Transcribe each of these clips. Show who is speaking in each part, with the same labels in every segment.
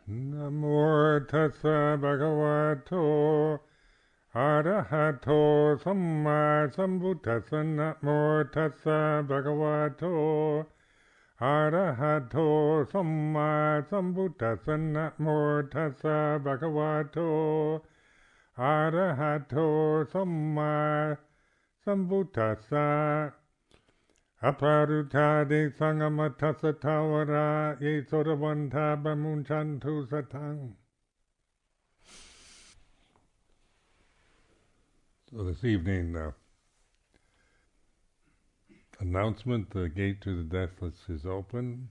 Speaker 1: Namo tassa bhagavato arahato samma sambuddhassa. Namo tassa bhagavato arahato samma sambuddhassa. Namo tassa bhagavato arahato samma sambuddhassa. Aparutade sangamatassa tawara ye sodavanta bamunchantu satang. So this evening, announcement, the gate to the deathless is open.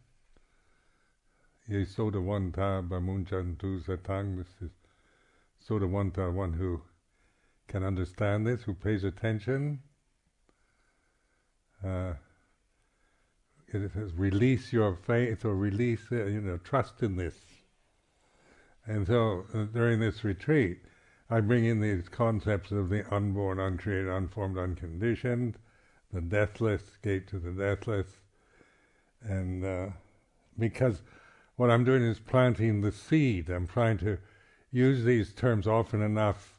Speaker 1: Ye sodavanta bamunchantu satang. This is sodavanta, one who can understand this, who pays attention. It says, release your faith, or release, trust in this. And so, during this retreat, I bring in these concepts of the unborn, uncreated, unformed, unconditioned, the deathless, gate to the deathless, and because what I'm doing is planting the seed. I'm trying to use these terms often enough,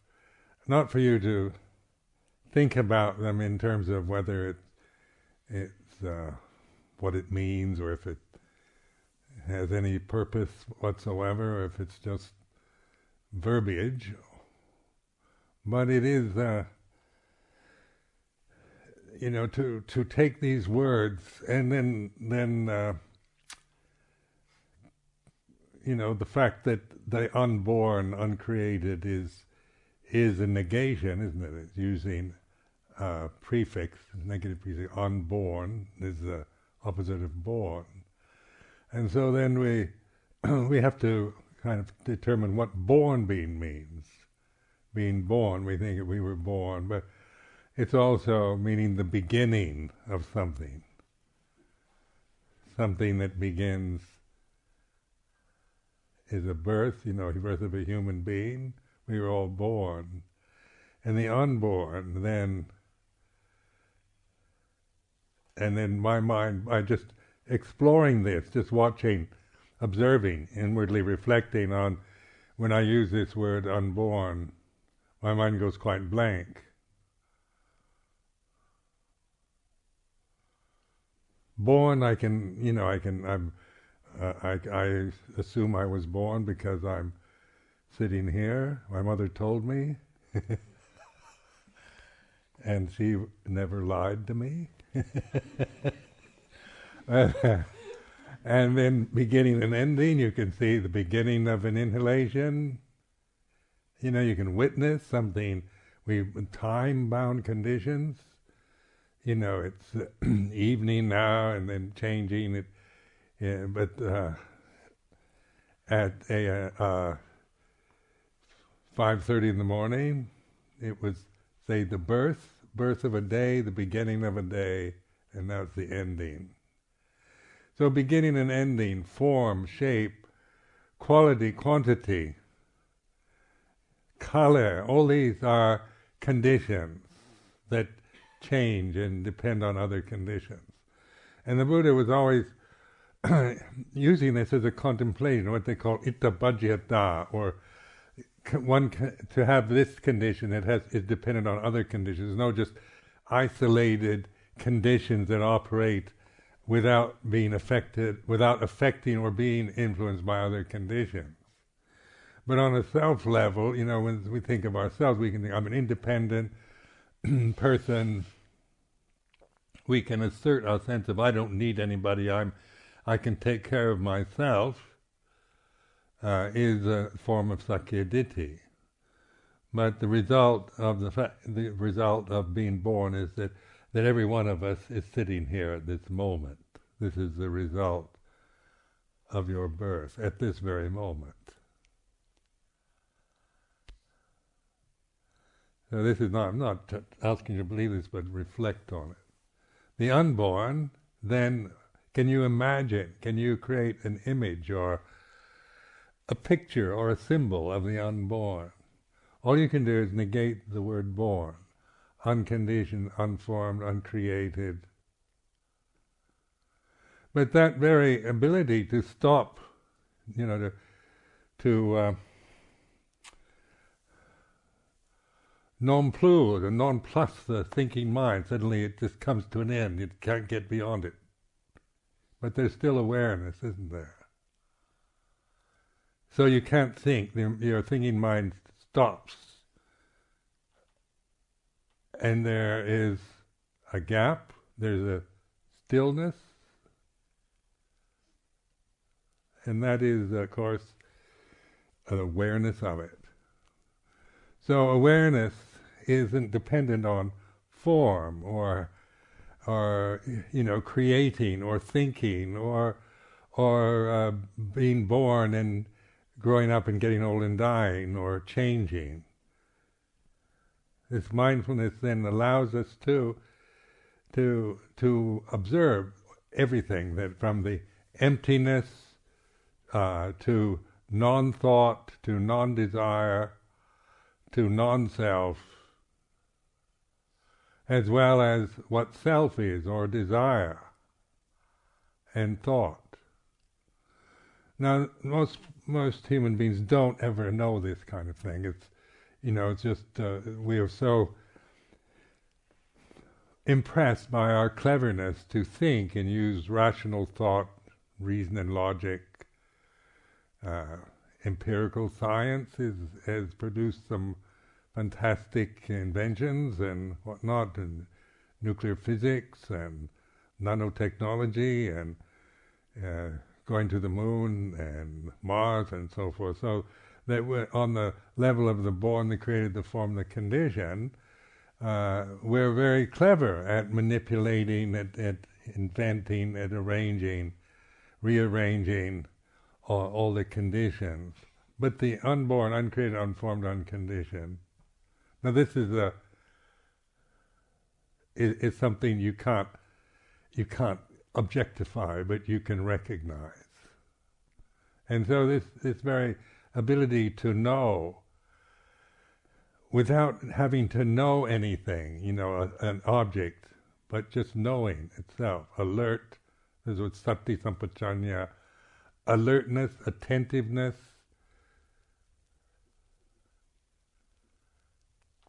Speaker 1: not for you to think about them in terms of whether it's what it means, or if it has any purpose whatsoever, or if it's just verbiage. But it is, to take these words and then the fact that the unborn, uncreated is a negation, isn't it? It's using prefix, negative prefix. Unborn is the opposite of born, and so then we have to kind of determine what born being means. Being born, we think that we were born, but it's also meaning the beginning of something. Something that begins is a birth, the birth of a human being. We were all born. And the unborn, and then my mind, by just exploring this, just watching, observing, inwardly reflecting on, when I use this word unborn, my mind goes quite blank. Born, I assume I was born because I'm sitting here. My mother told me, and she never lied to me. And then beginning and ending, you can see the beginning of an inhalation. You can witness something. Time-bound conditions. It's evening now, and then changing it. Yeah, but at 5:30 in the morning, it was, say, the birth of a day, the beginning of a day, and now it's the ending. So beginning and ending, form, shape, quality, quantity, color, all these are conditions that change and depend on other conditions. And the Buddha was always using this as a contemplation, what they call itabhajyata, or to have this condition, is dependent on other conditions. There's no just isolated conditions that operate without being affected, without affecting or being influenced by other conditions. But on a self level, when we think of ourselves, we can think, I'm an independent person. We can assert our sense of, I don't need anybody, I can take care of myself, is a form of Sakya Ditti. But the result of being born is that every one of us is sitting here at this moment. This is the result of your birth at this very moment. So this is not, I'm not asking you to believe this, but reflect on it. The unborn, then, can you imagine, can you create an image or a picture or a symbol of the unborn? All you can do is negate the word born. Unconditioned, unformed, uncreated. But that very ability to stop, to non plus, the non plus the thinking mind. Suddenly it just comes to an end. You can't get beyond it. But there's still awareness, isn't there? So you can't think. Your thinking mind stops. And there is a gap. There's a stillness. And that is, of course, an awareness of it. So awareness isn't dependent on form or creating or thinking or being born and growing up and getting old and dying or changing. This mindfulness then allows us to observe everything, that from the emptiness to non-thought, to non-desire, to non-self, as well as what self is, or desire and thought. Now, most human beings don't ever know this kind of thing. It's just we are so impressed by our cleverness to think and use rational thought, reason and logic. Empirical science has produced some fantastic inventions and whatnot, and nuclear physics and nanotechnology and going to the moon and Mars and so forth. So that we're on the level of the born, the created, the form, the condition, we're very clever at manipulating, at inventing, at arranging, rearranging all the conditions. But the unborn, uncreated, unformed, unconditioned, now this is is something you can't objectify, but you can recognize. And so this very ability to know without having to know anything, an object, but just knowing itself, alert, this is what sati sampajanya, alertness, attentiveness,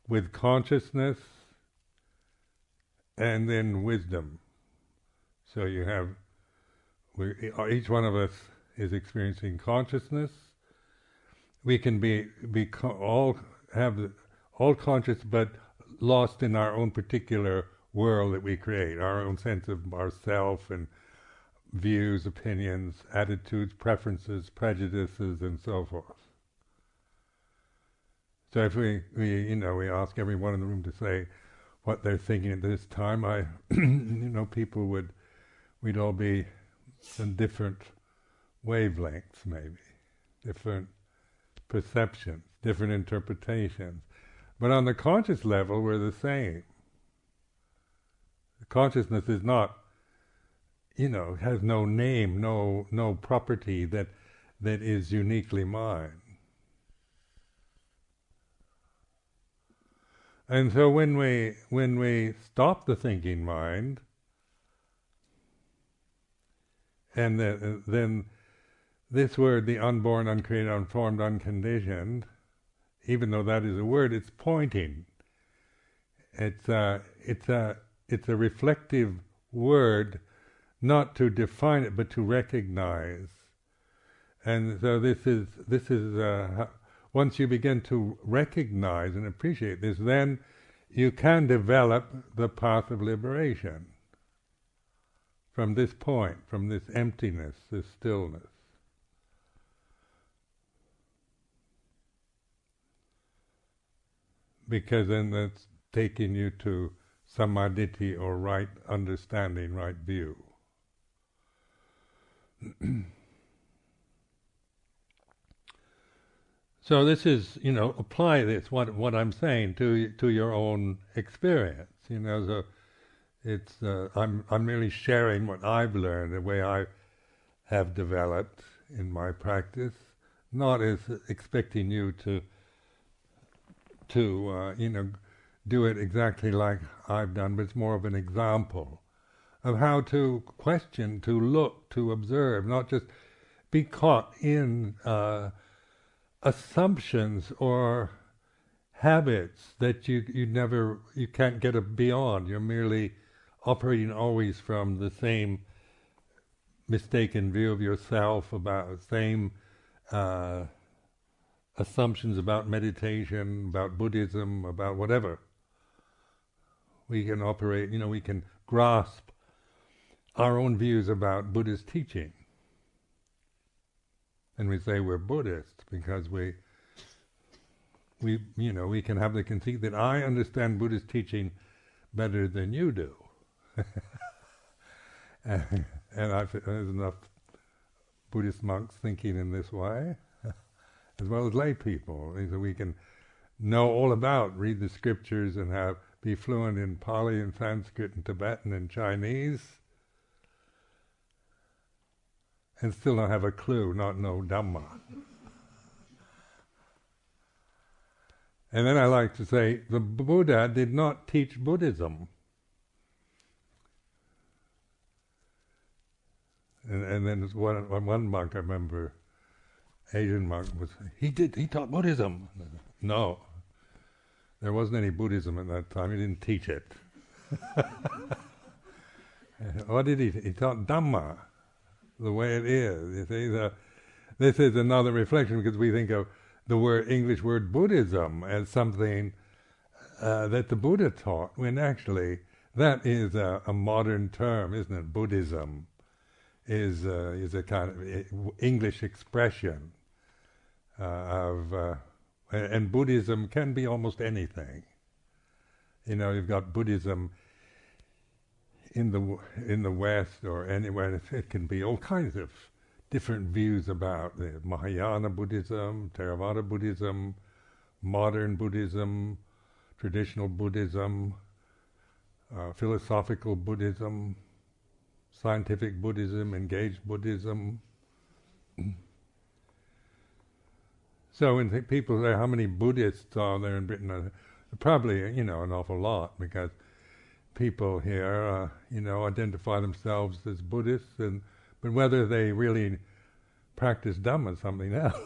Speaker 1: with consciousness, and then wisdom. So you have, each one of us is experiencing consciousness. We can all conscious, but lost in our own particular world that we create, our own sense of ourself and views, opinions, attitudes, preferences, prejudices, and so forth. So if we ask everyone in the room to say what they're thinking at this time, people we'd all be in different wavelengths, maybe, different perceptions, different interpretations. But on the conscious level, we're the same. The consciousness is not, has no name, no property that is uniquely mine. And so when we stop the thinking mind, and then this word, the unborn, uncreated, unformed, unconditioned, even though that is a word, it's pointing. It's a reflective word, not to define it, but to recognize. And so this is once you begin to recognize and appreciate this, then you can develop the path of liberation from this point, from this emptiness, this stillness. Because then that's taking you to samadhi, or right understanding, right view. So this is, apply this, what I'm saying, to your own experience. So it's I'm merely sharing what I've learned, the way I have developed in my practice, not as expecting you to do it exactly like I've done, but it's more of an example of how to question, to look, to observe, not just be caught in assumptions or habits that you can't get beyond. You're merely operating always from the same mistaken view of yourself, about the same assumptions about meditation, about Buddhism, about whatever. We can operate, we can grasp our own views about Buddhist teaching. And we say we're Buddhist because we can have the conceit that I understand Buddhist teaching better than you do. and there's enough Buddhist monks thinking in this way, as well as lay people. So we can know all about, read the scriptures and be fluent in Pali and Sanskrit and Tibetan and Chinese, and still not have a clue, not know Dhamma. And then I like to say, the Buddha did not teach Buddhism. And then one monk, I remember, Asian monk, he taught Buddhism. No, there wasn't any Buddhism at that time. He didn't teach it. What did he? He taught Dhamma, the way it is. You see, this is another reflection, because we think of the English word Buddhism as something that the Buddha taught, when actually that is a modern term, isn't it? Buddhism is a kind of English expression and Buddhism can be almost anything. You've got Buddhism in the West or anywhere. It can be all kinds of different views about the Mahayana Buddhism, Theravada Buddhism, modern Buddhism, traditional Buddhism, philosophical Buddhism, scientific Buddhism, engaged Buddhism. So when people say how many Buddhists are there in Britain, probably an awful lot, because people here identify themselves as Buddhists, but whether they really practice Dhamma is something else.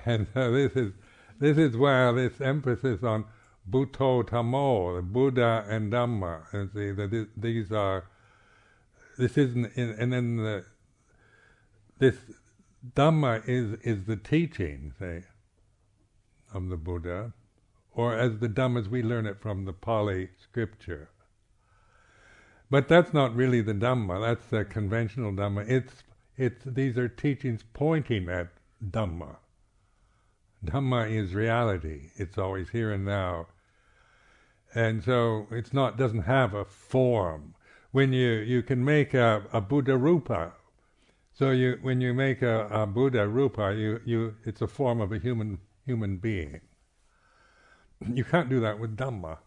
Speaker 1: And so this is where this emphasis on Buddho-Dhammo, the Buddha and Dhamma, and see that this Dhamma is the teaching, say, of the Buddha, or as the Dhamma as we learn it from the Pali scripture. But that's not really the Dhamma. That's the conventional Dhamma. These are teachings pointing at Dhamma. Dhamma is reality. It's always here and now. And so doesn't have a form. When you can make a Buddha Rupa, so when you make a Buddha Rupa, it's a form of a human being. You can't do that with Dhamma.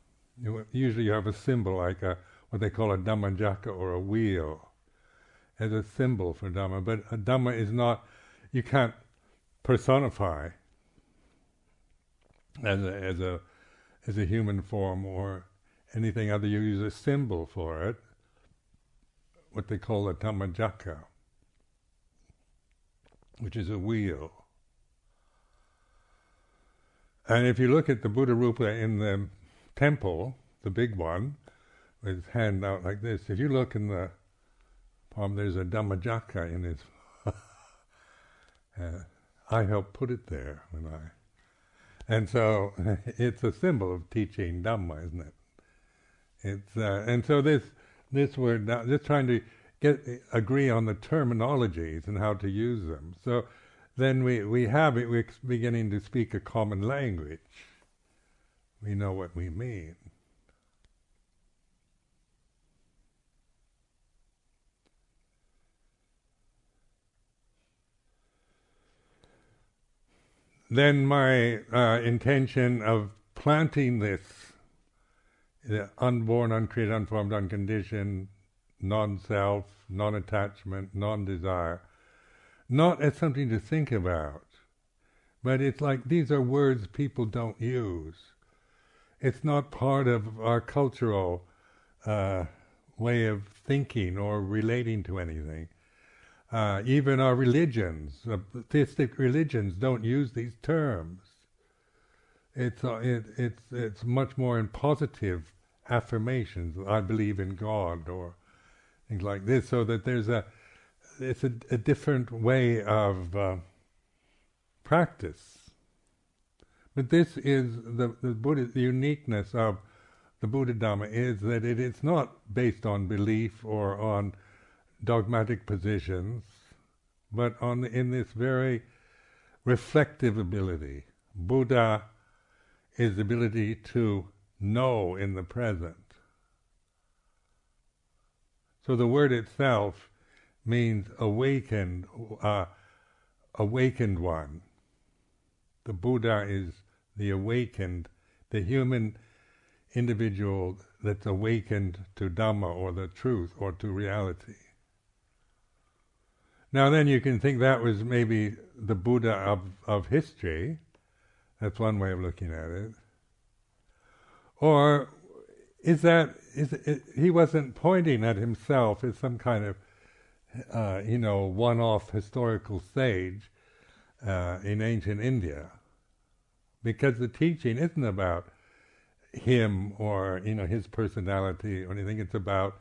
Speaker 1: Usually you have a symbol like what they call a Dhammajaka, or a wheel, as a symbol for Dhamma. But a Dhamma is not, you can't personify as a human form or anything other. You use a symbol for it, what they call a Dhammajaka, which is a wheel. And if you look at the Buddha Rupa in the temple, the big one, with his hand out like this, if you look in the palm, there's a Dhammajaka in his I helped put it there and so it's a symbol of teaching Dhamma, isn't it? And so this word, just trying to agree on the terminologies and how to use them. So then we're beginning to speak a common language. We know what we mean. Then my intention of planting this unborn, uncreated, unformed, unconditioned, non-self, non-attachment, non-desire, not as something to think about, but it's like these are words people don't use. It's not part of our cultural way of thinking or relating to anything. Even our religions, theistic religions, don't use these terms. It's much more in positive affirmations. I believe in God or things like this. So that it's a different way of practice. But this is the uniqueness of the Buddha Dhamma is that it's not based on belief or on dogmatic positions, but in this very reflective ability. Buddha is the ability to know in the present. So the word itself means awakened, awakened one. The Buddha is the awakened, the human individual that's awakened to Dhamma or the truth or to reality. Now then you can think that was maybe the Buddha of history. That's one way of looking at it. Or he wasn't pointing at himself as some kind of one-off historical sage in ancient India, because the teaching isn't about him or his personality or anything. It's about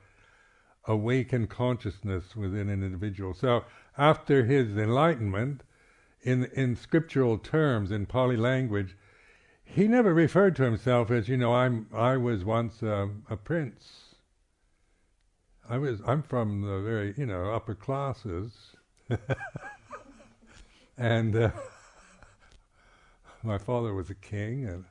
Speaker 1: awakened consciousness within an individual. So after his enlightenment, in scriptural terms, in Pali language, he never referred to himself as, I was once a prince. I'm from the very, upper classes, and my father was a king, and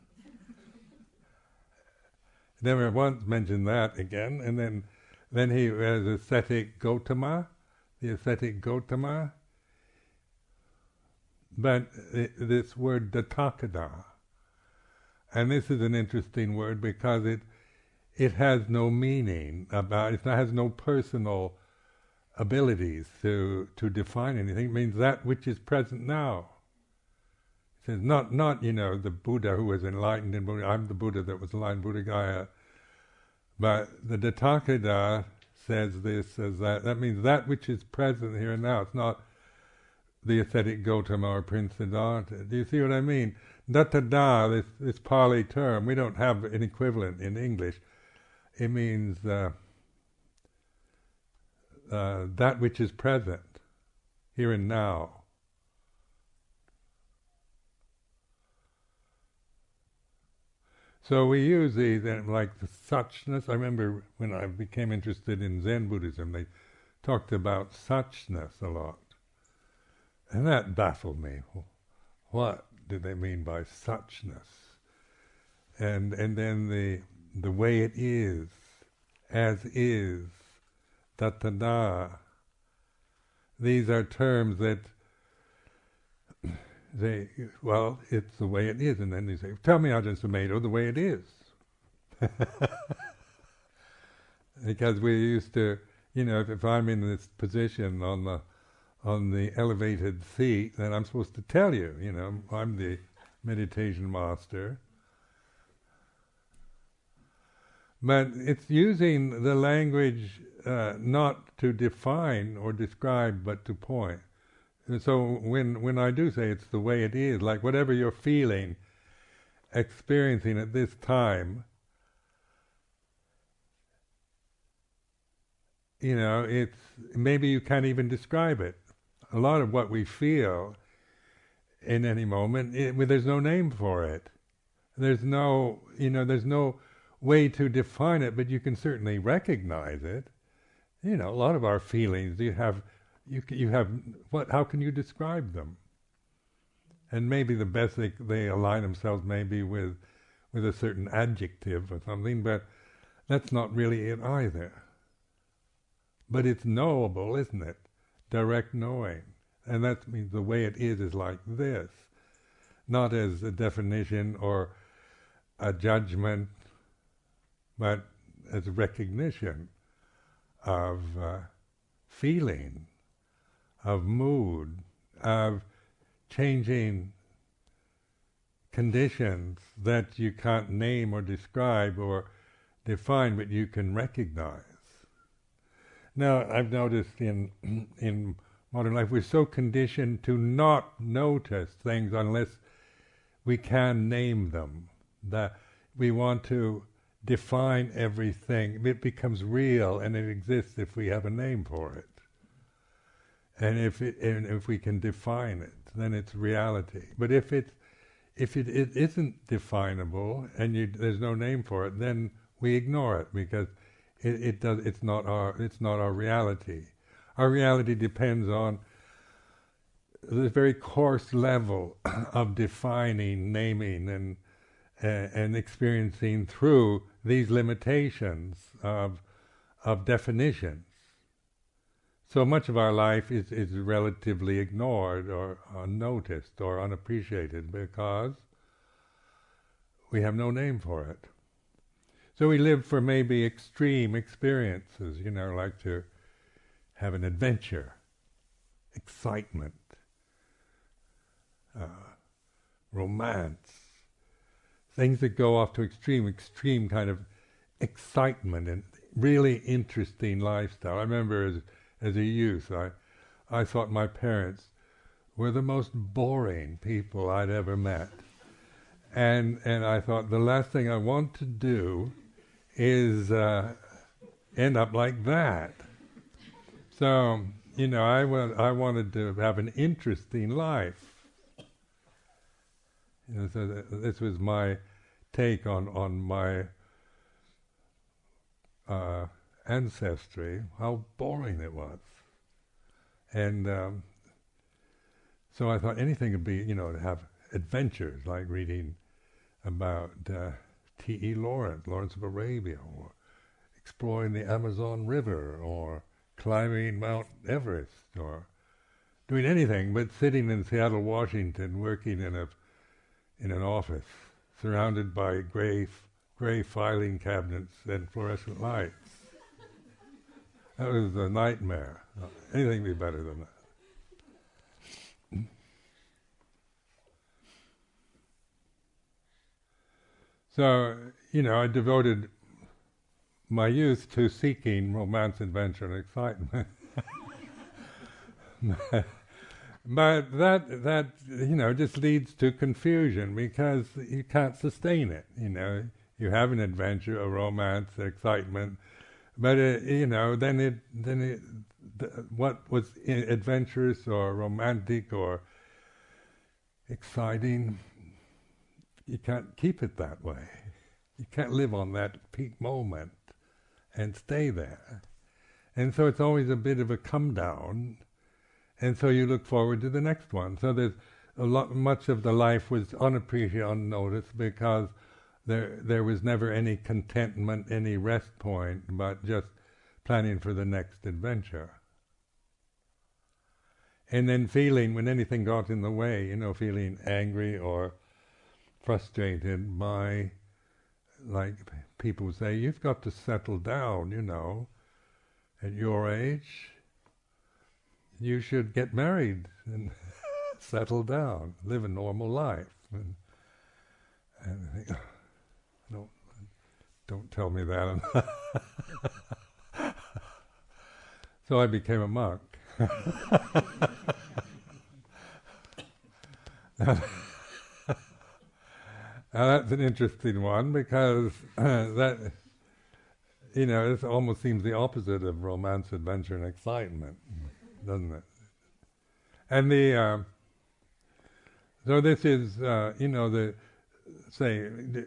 Speaker 1: never once mentioned that again. And then he was ascetic Gautama, the ascetic Gautama. But this word Tathagata, and this is an interesting word because it has no meaning it has no personal abilities to define anything. It means that which is present now. It says not the Buddha who was enlightened in Buddha. I'm the Buddha that was enlightened, Buddhagaya. But the Tathagata says this as that means that which is present here and now. It's not the ascetic Gautama or Prince Siddhartha. Do you see what I mean? Datada, this Pali term, we don't have an equivalent in English. It means that which is present, here and now. So we use these, like the suchness. I remember when I became interested in Zen Buddhism, they talked about suchness a lot. And that baffled me. What did they mean by suchness? And then the way it is, as is, tathagata. These are terms that it's the way it is, and then they say, tell me, Ajahn Sumedho, the way it is. Because we used to, if I'm in this position on the elevated seat, then I'm supposed to tell you, I'm the meditation master. But it's using the language not to define or describe, but to point. And so when I do say it's the way it is, like whatever you're feeling, experiencing at this time, it's maybe you can't even describe it. A lot of what we feel in any moment, there's no name for it. There's no way to define it, but you can certainly recognize it. A lot of our feelings, you have what? How can you describe them? And maybe the best they align themselves maybe with a certain adjective or something, but that's not really it either. But it's knowable, isn't it? Direct knowing. And that means the way it is like this, not as a definition or a judgment, but as a recognition of feeling, of mood, of changing conditions that you can't name or describe or define, but you can recognize. Now, I've noticed in modern life, we're so conditioned to not notice things unless we can name them. That we want to define everything. It becomes real and it exists if we have a name for it. And if we can define it, then it's reality. But if it isn't definable and there's no name for it, then we ignore it because it's not our reality. Our reality depends on this very coarse level of defining, naming, and experiencing through these limitations of definitions. So much of our life is relatively ignored or unnoticed or unappreciated because we have no name for it. So we live for maybe extreme experiences, like to have an adventure, excitement, romance, things that go off to extreme kind of excitement and really interesting lifestyle. I remember as a youth, I thought my parents were the most boring people I'd ever met. And I thought the last thing I want to do is end up like that. So, I wanted to have an interesting life. So this was my take on my ancestry, how boring it was. And so I thought anything would be, to have adventures, like reading about T.E. Lawrence of Arabia, or exploring the Amazon River, or climbing Mount Everest, or doing anything but sitting in Seattle, Washington, working in an office, surrounded by gray filing cabinets and fluorescent lights. That was a nightmare. Anything would be better than that. So, I devoted my youth to seeking romance, adventure, and excitement. But that just leads to confusion because you can't sustain it. You have an adventure, a romance, excitement, but what was adventurous or romantic or exciting, you can't keep it that way. You can't live on that peak moment and stay there. And so it's always a bit of a come down, and so you look forward to the next one. So there's much of the life was unappreciated, unnoticed, because there was never any contentment, any rest point, but just planning for the next adventure. And then feeling, when anything got in the way, feeling angry or frustrated by, like people say, you've got to settle down, at your age, you should get married and settle down, live a normal life. And I think, don't tell me that. So I became a monk. Now that's an interesting one because that, it almost seems the opposite of romance, adventure, and excitement, doesn't it? And so this is,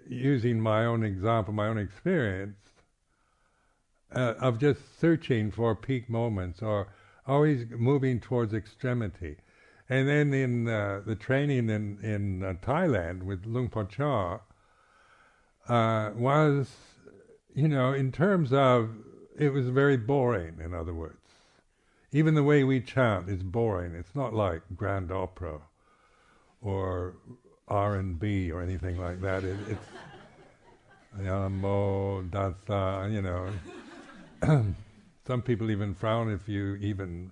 Speaker 1: using my own example, my own experience, of just searching for peak moments or always moving towards extremity. And then in the training in Thailand with Luang Por Chah was, in terms of, it was very boring, in other words. Even the way we chant is boring. It's not like grand opera or R&B or anything like that. It's Yamo, Dasa, Some people even frown if you even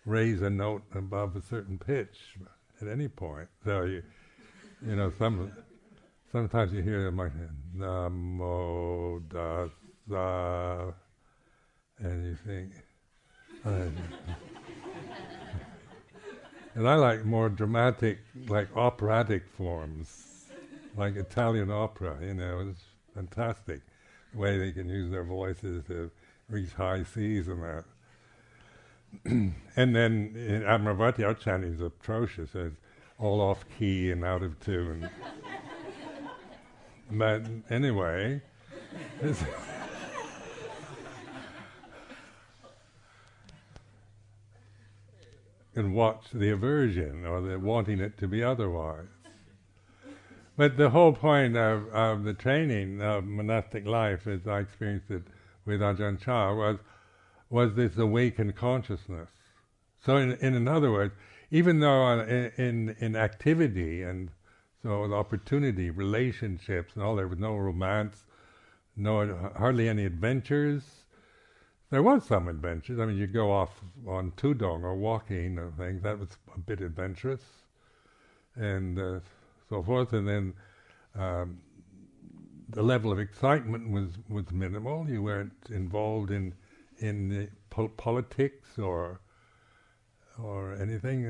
Speaker 1: raise a note above a certain pitch at any point. So sometimes you hear them like Namo Dasa, and you think, And I like more dramatic, like operatic forms, like Italian opera, it's fantastic the way they can use their voices to reach high seas and that. And then in Amaravati, our chanting is atrocious. It's all off key and out of tune. But anyway, and watch the aversion or the wanting it to be otherwise. But the whole point of the training of monastic life, as I experienced it with Ajahn Chah, was this awakened consciousness. So in other words, even though in activity and so the opportunity, relationships and all, there was no romance, hardly any adventures. There was some adventures. I mean, you go off on tudong or walking or things. That was a bit adventurous, and so forth. And then the level of excitement was minimal. You weren't involved in the politics or anything.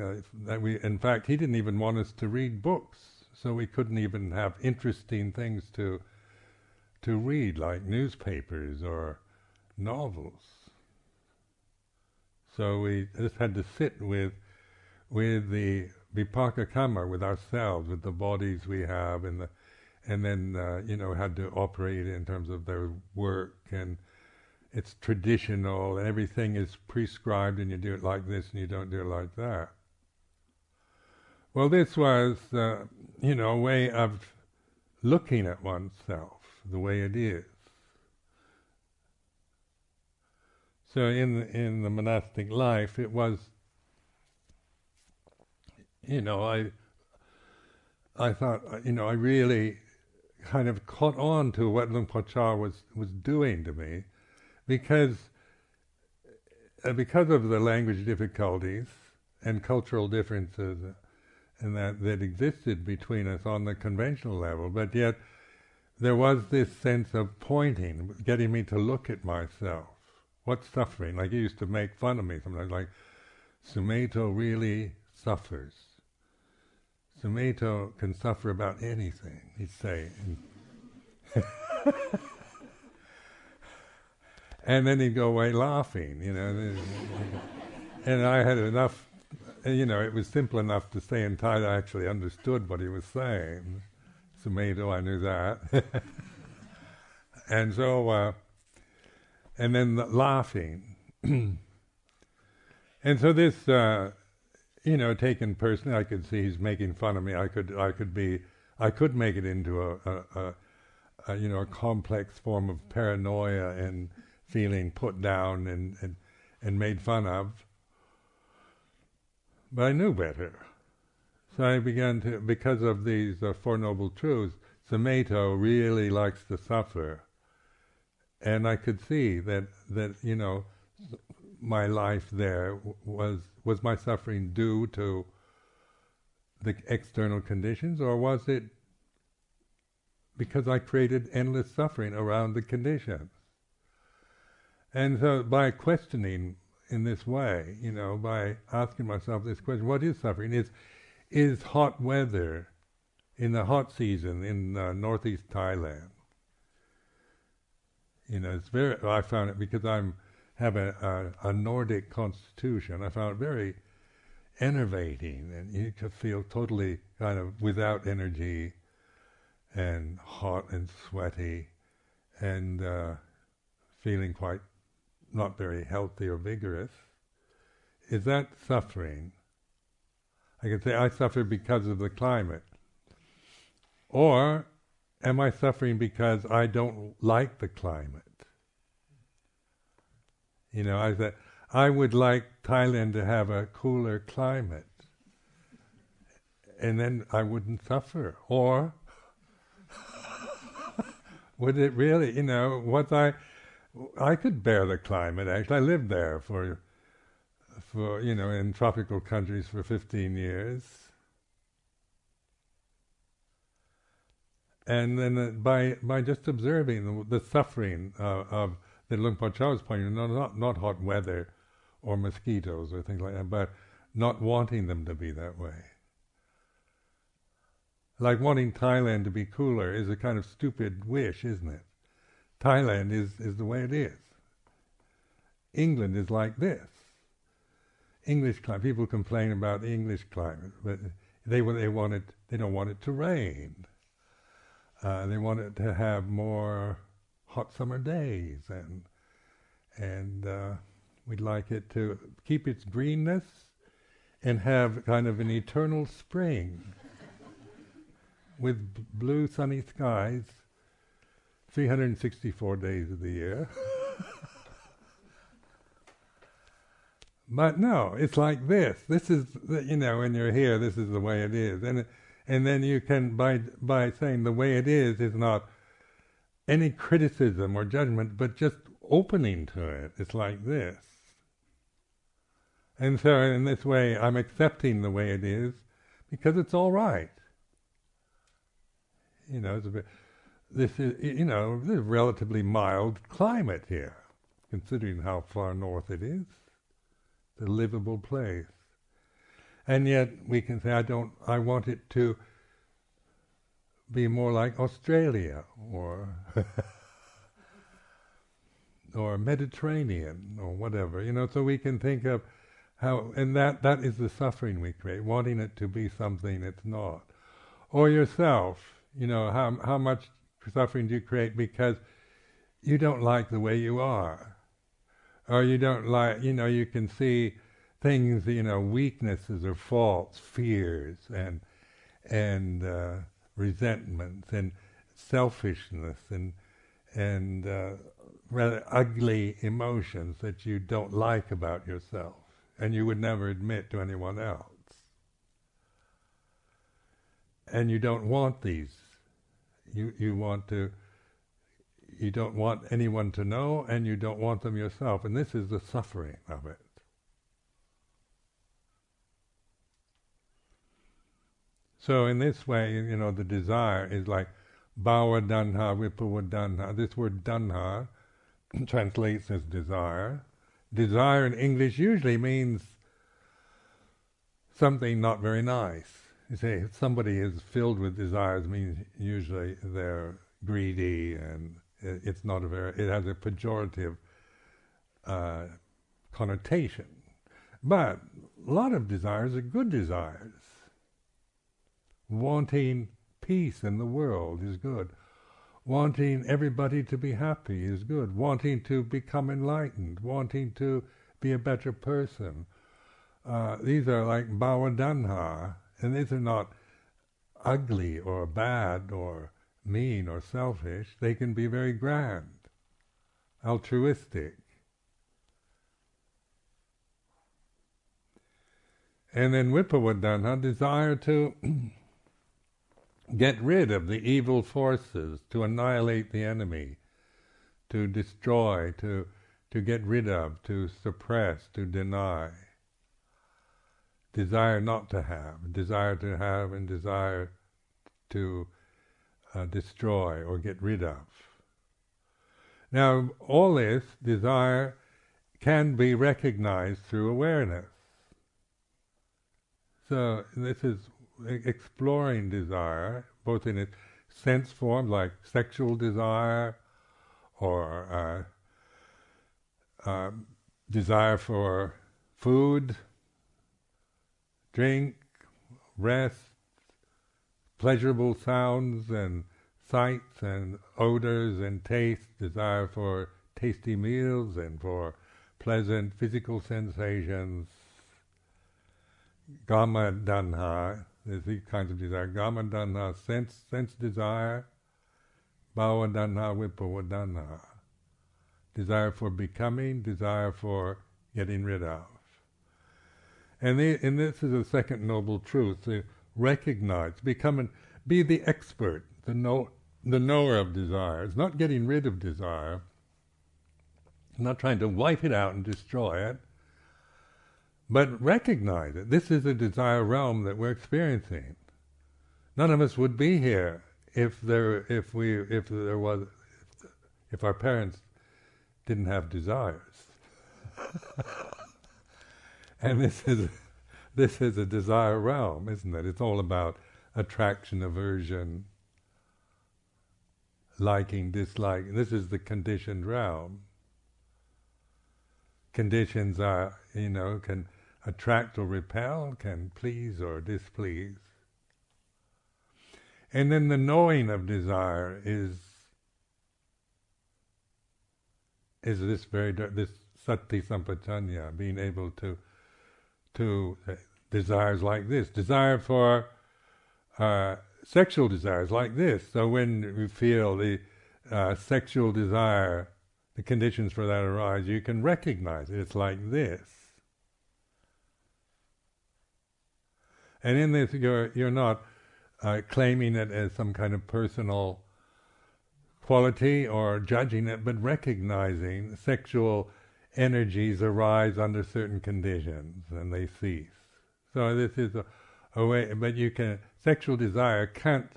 Speaker 1: In fact, he didn't even want us to read books, so we couldn't even have interesting things to read, like newspapers or novels. So we just had to sit with the vipaka karma, with ourselves, with the bodies we have, and then had to operate in terms of their work, and it's traditional, and everything is prescribed, and you do it like this, and you don't do it like that. Well, this was, a way of looking at oneself the way it is. So in the monastic life, it was, I thought, I really kind of caught on to what Luang Por Chah was doing to me, because of the language difficulties and cultural differences and that existed between us on the conventional level, but yet there was this sense of pointing, getting me to look at myself. What's suffering? Like he used to make fun of me sometimes, like, Sumedho really suffers. Sumedho can suffer about anything, he'd say. And then he'd go away laughing, And I had enough, it was simple enough to stay in Thai that I actually understood what he was saying. Sumedho, I knew that. And so, and then laughing. And so this, taken personally, I could see he's making fun of me. I could make it into a complex form of paranoia and feeling put down and made fun of. But I knew better. So I began to, because of these Four Noble Truths, Sumedho really likes to suffer. And I could see that my life there was my suffering due to the external conditions, or was it because I created endless suffering around the conditions? And so by questioning in this way, by asking myself this question, what is suffering? Is hot weather in the hot season in northeast Thailand? It's I found it, because have a Nordic constitution, I found it very enervating, and you could feel totally kind of without energy and hot and sweaty and feeling quite not very healthy or vigorous. Is that suffering? I could say I suffer because of the climate. Or am I suffering because I don't like the climate? I said, I would like Thailand to have a cooler climate, and then I wouldn't suffer. Or would it really, I could bear the climate, actually. I lived there for in tropical countries for 15 years. And then by just observing the suffering of that Luang Por Chah was pointing, not hot weather or mosquitoes or things like that, but not wanting them to be that way. Like wanting Thailand to be cooler is a kind of stupid wish, isn't it? Thailand is the way it is. England is like this. English climate. People complain about the English climate, but they don't want it to rain. They want it to have more hot summer days, and we'd like it to keep its greenness and have kind of an eternal spring with blue sunny skies 364 days of the year. But no, it's like this. This is, when you're here, this is the way it is. And then you can, by saying the way it is not any criticism or judgment, but just opening to it. It's like this. And so in this way, I'm accepting the way it is because it's all right. It's this is a relatively mild climate here, considering how far north it is. It's a livable place. And yet we can say, I want it to be more like Australia or or Mediterranean or whatever, so we can think of how, and that is the suffering we create, wanting it to be something it's not. Or yourself, how much suffering do you create because you don't like the way you are? Or you don't like, you can see things, weaknesses or faults, fears, and resentments, and selfishness, and rather ugly emotions that you don't like about yourself, and you would never admit to anyone else. And you don't want these. You don't want anyone to know, and you don't want them yourself, and this is the suffering of it. So in this way, the desire is like bhava danha, vipava danha. This word danha translates as desire. Desire in English usually means something not very nice. You say if somebody is filled with desires, means usually they're greedy, and it has a pejorative connotation. But a lot of desires are good desires. Wanting peace in the world is good. Wanting everybody to be happy is good. Wanting to become enlightened, wanting to be a better person. These are like bhava danha, and these are not ugly or bad or mean or selfish. They can be very grand, altruistic. And then vipava danha, desire to get rid of the evil forces, to annihilate the enemy, to destroy, to get rid of, to suppress, to deny. Desire not to have, desire to have, and desire to destroy or get rid of. Now, all this desire can be recognized through awareness. So this is exploring desire, both in its sense form, like sexual desire, or desire for food, drink, rest, pleasurable sounds and sights and odors and tastes, desire for tasty meals and for pleasant physical sensations. Kama danha, there's these kinds of desire. Kama danha, sense desire. Bhava danha, vipava danha. Desire for becoming, desire for getting rid of. And this is the second noble truth, to recognize, be the expert, the knower of desire. It's not getting rid of desire, not trying to wipe it out and destroy it, but recognize it. This is a desire realm that we're experiencing. None of us would be here if our parents didn't have desires. And this is this is a desire realm, isn't it? It's all about attraction, aversion, liking, dislike. This is the conditioned realm. Conditions are, can attract or repel, can please or displease. And then the knowing of desire is this sati sampajanya, being able to desires like this, desire for sexual desires like this. So when we feel the sexual desire, the conditions for that arise, you can recognize it. It's like this. And in this, you're not claiming it as some kind of personal quality or judging it, but recognizing sexual energies arise under certain conditions and they cease. So this is a way, but sexual desire can't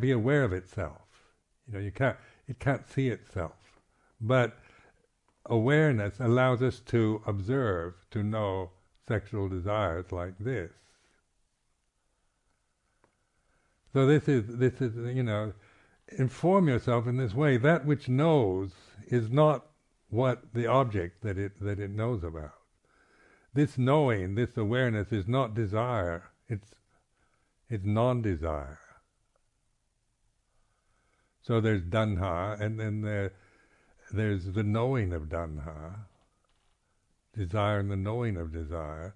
Speaker 1: be aware of itself. It can't see itself. But awareness allows us to observe, to know sexual desires like this. So this is inform yourself in this way. That which knows is not what the object that it knows about. This knowing, this awareness is not desire. It's non-desire. So there's dhanha, and then there's the knowing of dhanha, desire and the knowing of desire.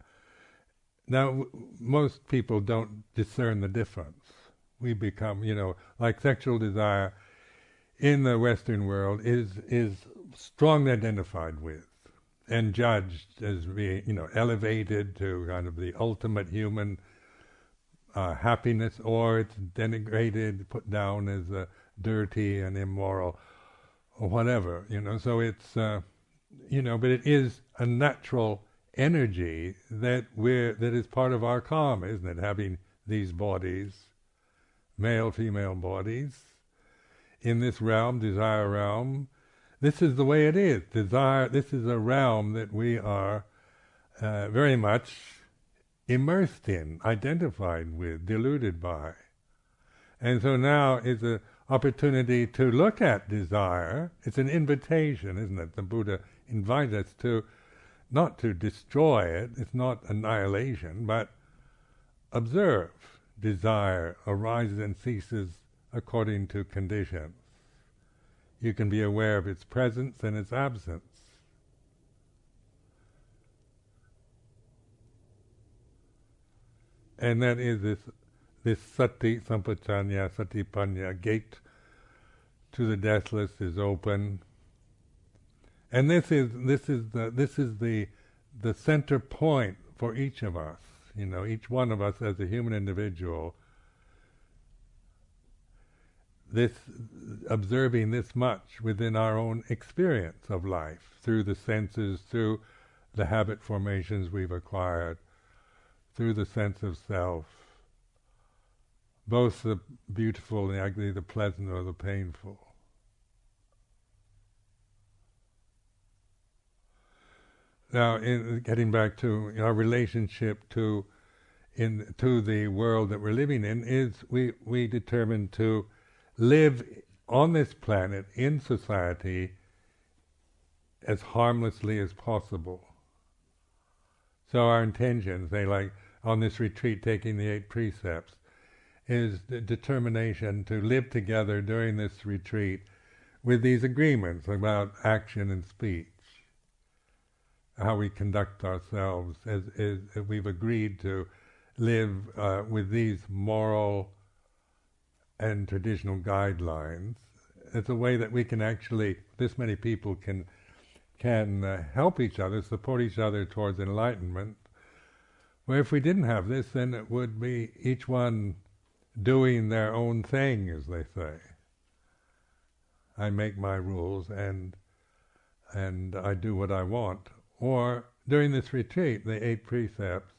Speaker 1: Now, most people don't discern the difference. We become, like sexual desire in the Western world is strongly identified with and judged as being, elevated to kind of the ultimate human happiness, or it's denigrated, put down as dirty and immoral, or whatever, So it's, but it is a natural energy that is part of our karma, isn't it? Having these bodies, male, female bodies, in this realm, desire realm. This is the way it is. Desire, this is a realm that we are very much immersed in, identified with, deluded by. And so now is an opportunity to look at desire. It's an invitation, isn't it? The Buddha invites us to, not to destroy it, it's not annihilation, but observe. Desire arises and ceases according to conditions. You can be aware of its presence and its absence. And that is this sati sampajanya, satipanya, gate to the deathless is open. And this is the center point for each of us. Each one of us as a human individual, observing this much within our own experience of life, through the senses, through the habit formations we've acquired, through the sense of self, both the beautiful and the ugly, the pleasant or the painful. Now, in getting back to our relationship to the world that we're living in, is we determine to live on this planet, in society, as harmlessly as possible. So our intention, say like on this retreat, taking the 8 precepts, is the determination to live together during this retreat with these agreements about action and speech. How we conduct ourselves, as we've agreed to live with these moral and traditional guidelines. It's a way that we can actually, this many people can help each other, support each other towards enlightenment. Where if we didn't have this, then it would be each one doing their own thing, as they say. I make my rules and I do what I want. Or during this retreat, the 8 precepts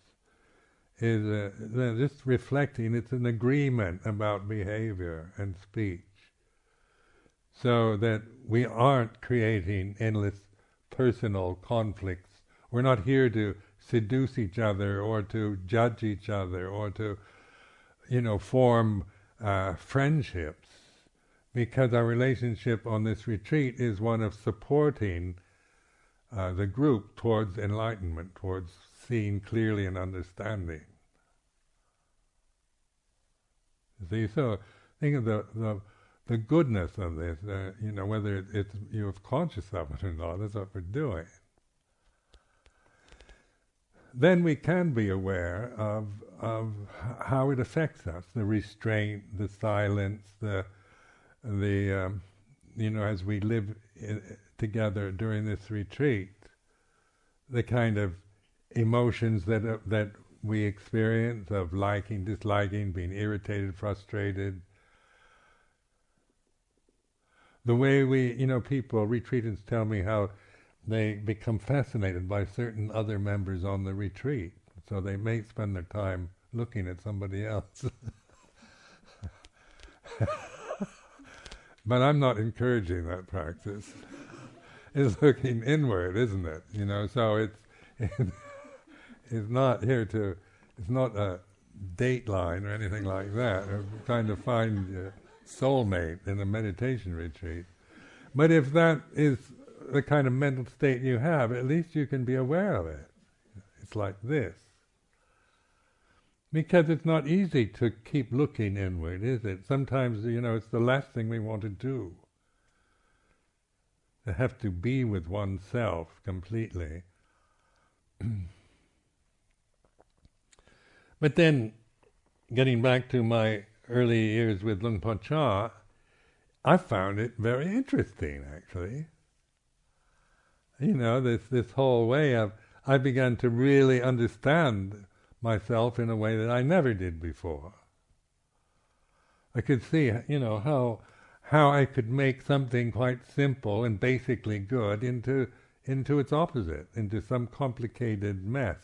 Speaker 1: is just reflecting, it's an agreement about behavior and speech, so that we aren't creating endless personal conflicts We're not here to seduce each other or to judge each other or to, form friendships, because our relationship on this retreat is one of supporting the group towards enlightenment, towards seeing clearly and understanding. See, so think of the goodness of this, whether it's you're conscious of it or not, that's what we're doing. Then we can be aware of how it affects us, the restraint, the silence, the as we live together during this retreat, the kind of emotions that we experience of liking, disliking, being irritated, frustrated. The way people, retreatants tell me how they become fascinated by certain other members on the retreat, so they may spend their time looking at somebody else. But I'm not encouraging that practice. It's looking inward, isn't it? So it's not here to, it's not a dateline or anything like that, or trying to find your soulmate in a meditation retreat. But if that is the kind of mental state you have, at least you can be aware of it. It's like this. Because it's not easy to keep looking inward, is it? Sometimes, it's the last thing we want to do. To have to be with oneself completely. But then, getting back to my early years with Luang Por Chah, I found it very interesting, actually. This whole way of, I began to really understand myself in a way that I never did before. I could see, how I could make something quite simple and basically good into its opposite, into some complicated mess.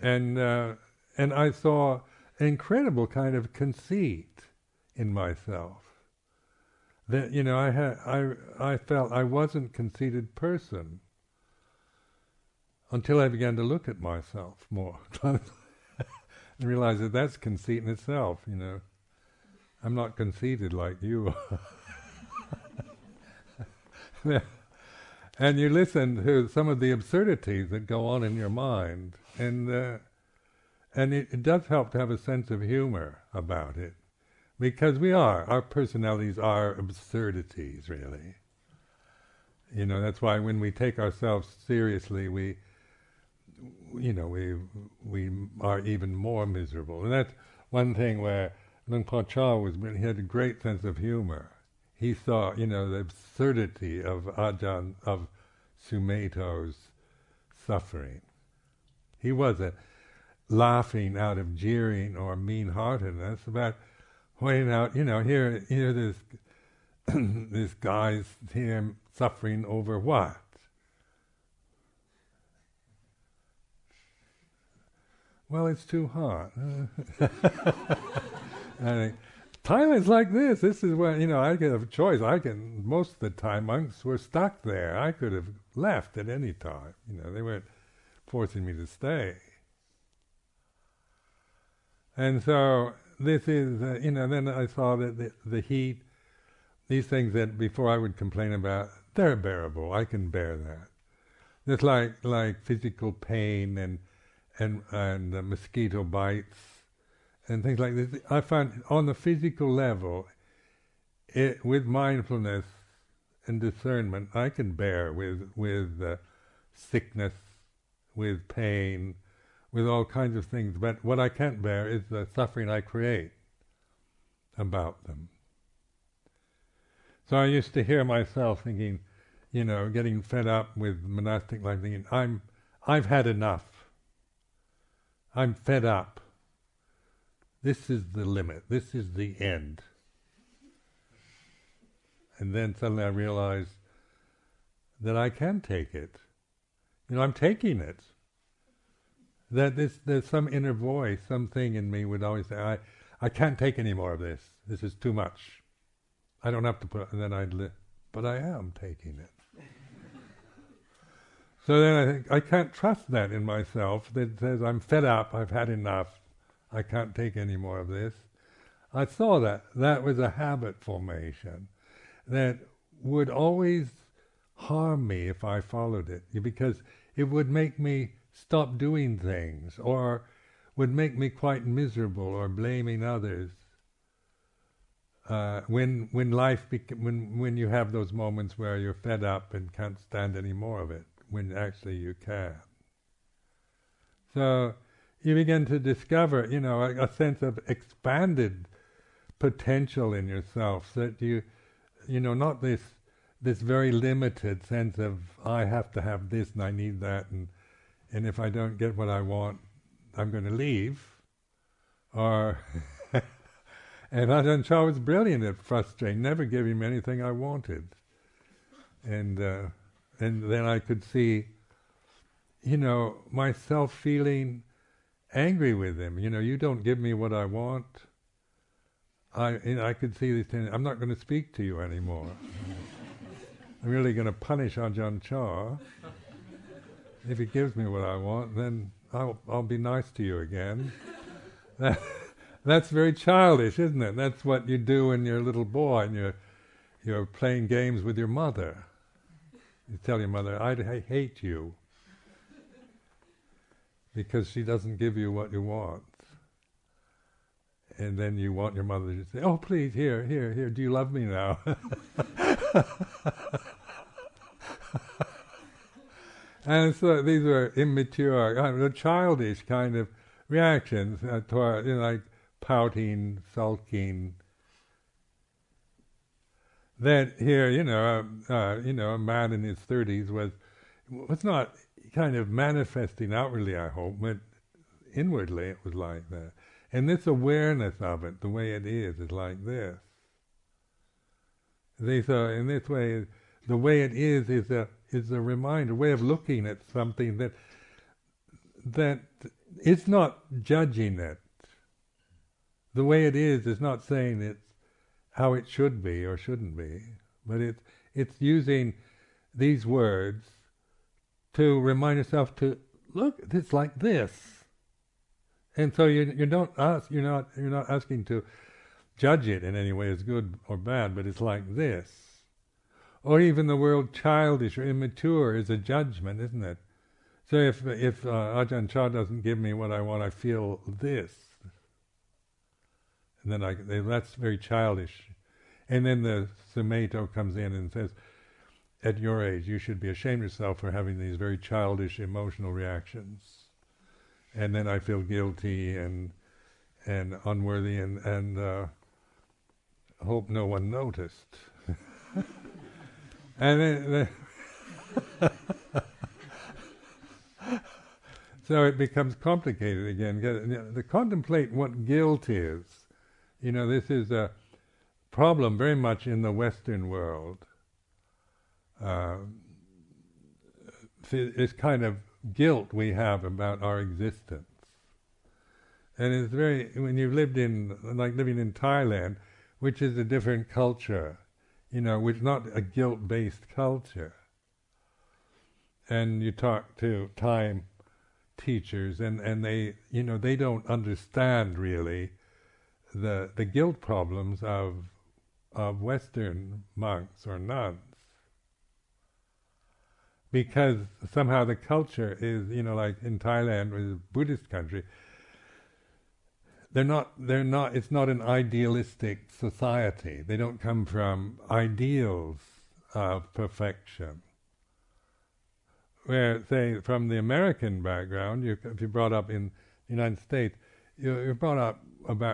Speaker 1: And I saw an incredible kind of conceit in myself. That I felt I wasn't a conceited person until I began to look at myself more and realize that that's conceit in itself. I'm not conceited like you are. And you listen to some of the absurdities that go on in your mind, and it does help to have a sense of humor about it. Because our personalities are absurdities, really. That's why when we take ourselves seriously, we are even more miserable. And that's one thing where Luang Por Chah he had a great sense of humor. He saw, the absurdity of Ajahn Sumedho's suffering. He wasn't laughing out of jeering or mean-heartedness about pointing out, here this guy's here suffering over what? Well, it's too hot. Thailand's like this. This is where, I could have a choice. Most of the time monks were stuck there. I could have left at any time. They weren't forcing me to stay. And so this is, then I saw that the heat, these things that before I would complain about, they're bearable. I can bear that. It's like physical pain and mosquito bites and things like this. I found on the physical level, with mindfulness and discernment, I can bear with sickness, with pain, with all kinds of things. But what I can't bear is the suffering I create about them. So I used to hear myself thinking, getting fed up with monastic life, thinking, I've had enough. I'm fed up. This is the limit. This is the end. And then suddenly I realized that I can take it. I'm taking it. That there's some inner voice, something in me would always say, I can't take any more of this. This is too much. I don't have to put. And then but I am taking it. So then I think, I can't trust that in myself, that says, I'm fed up, I've had enough, I can't take any more of this. I saw that. That was a habit formation that would always harm me if I followed it, because it would make me stop doing things, or would make me quite miserable, or blaming others. When you have those moments where you're fed up and can't stand any more of it, when actually you can. So you begin to discover, a sense of expanded potential in yourself, so that not this very limited sense of, I have to have this and I need that, and if I don't get what I want, I'm going to leave. Or and Ajahn Chah was brilliant at frustrating, never gave him anything I wanted. And then I could see, myself feeling angry with him. You don't give me what I want. I could see this thing, I'm not going to speak to you anymore. I'm really going to punish Ajahn Chah. If he gives me what I want, then I'll be nice to you again. That's very childish, isn't it? That's what you do when you're a little boy and you're playing games with your mother. You tell your mother, I hate you, because she doesn't give you what you want. And then you want your mother to say, oh please, here, do you love me now? And so these were immature, childish kind of reactions toward, like pouting, sulking. That here, a man in his 30s was not kind of manifesting outwardly, I hope, but inwardly it was like that. And this awareness of it, the way it is like this. So in this way, the way it is a reminder, a way of looking at something that it's not judging it. The way it is not saying it's how it should be or shouldn't be, but it's using these words to remind yourself to look, it's like this. And so you're not asking to judge it in any way as good or bad, but it's like this. Or even the word childish or immature is a judgment, isn't it? So if Ajahn Chah doesn't give me what I want, I feel this. And then that's very childish. And then the Sumedho comes in and says, at your age, you should be ashamed of yourself for having these very childish emotional reactions. And then I feel guilty and unworthy and hope no one noticed. And then so it becomes complicated again. To contemplate what guilt is, this is a problem very much in the Western world. This kind of guilt we have about our existence. And it's when you've lived living in Thailand, which is a different culture, which is not a guilt-based culture. And you talk to Thai teachers, and they, they don't understand really the guilt problems of Western monks or nuns, because somehow the culture is, like in Thailand, which is a Buddhist country, it's not an idealistic society. They don't come from ideals of perfection. Where, say, from the American background, if you're brought up in the United States, you're brought up